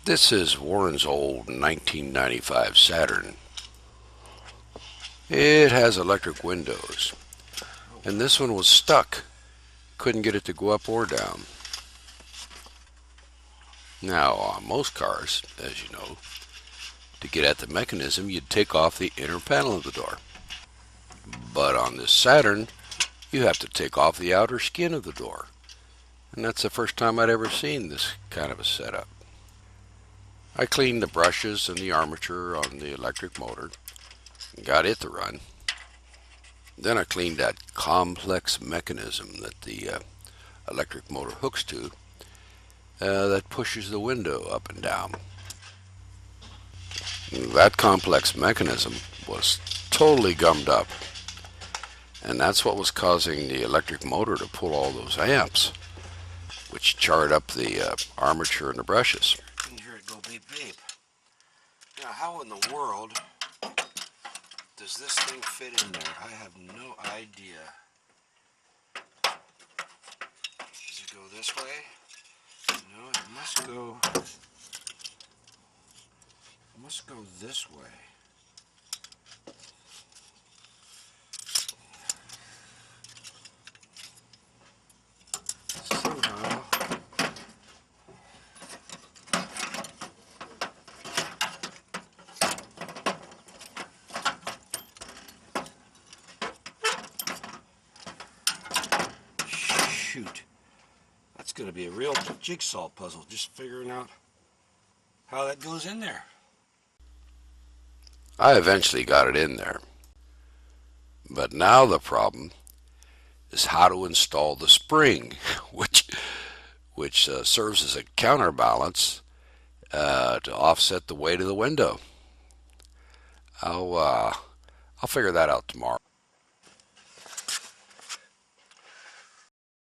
This is Warren's old 1995 Saturn. It has electric windows, and this one was stuck. Couldn't get it to go up or down. Now, on most cars, as you know, to get at the mechanism, you'd take off the inner panel of the door. But on this Saturn, you have to take off the outer skin of the door. And that's the first time I'd ever seen this kind of a setup. I cleaned the brushes and the armature on the electric motor and got it to run. Then I cleaned that complex mechanism that the electric motor hooks to that pushes the window up and down. That complex mechanism was totally gummed up, and that's what was causing the electric motor to pull all those amps, which charred up the armature and the brushes. You can hear it go beep beep. Now, how in the world does this thing fit in there? I have no idea. Does it go this way? No, it must go. It must go this way. Somehow. Shoot. That's going to be a real jigsaw puzzle, just figuring out how that goes in there. I eventually got it in there. But now the problem is how to install the spring, which serves as a counterbalance to offset the weight of the window. I'll figure that out tomorrow.